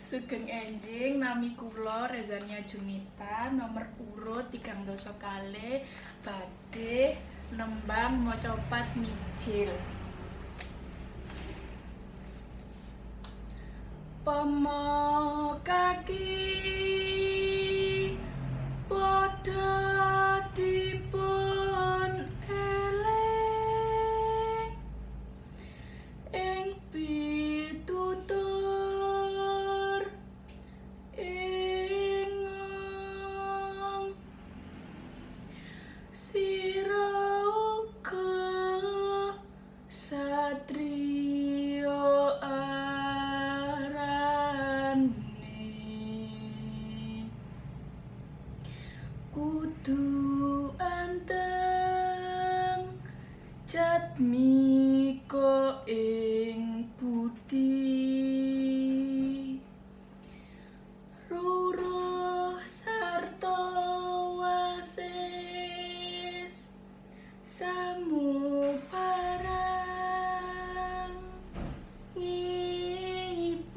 Sugeng enjing nami kula Rezania Junita nomor urut 3 badhe nembang macapat mijil. Pama kaki padha dipun eling ing pitutur ingong sira uga satriya arane kudu anteng jatmika ing budi ruruh sarta wasis samubarang ngipun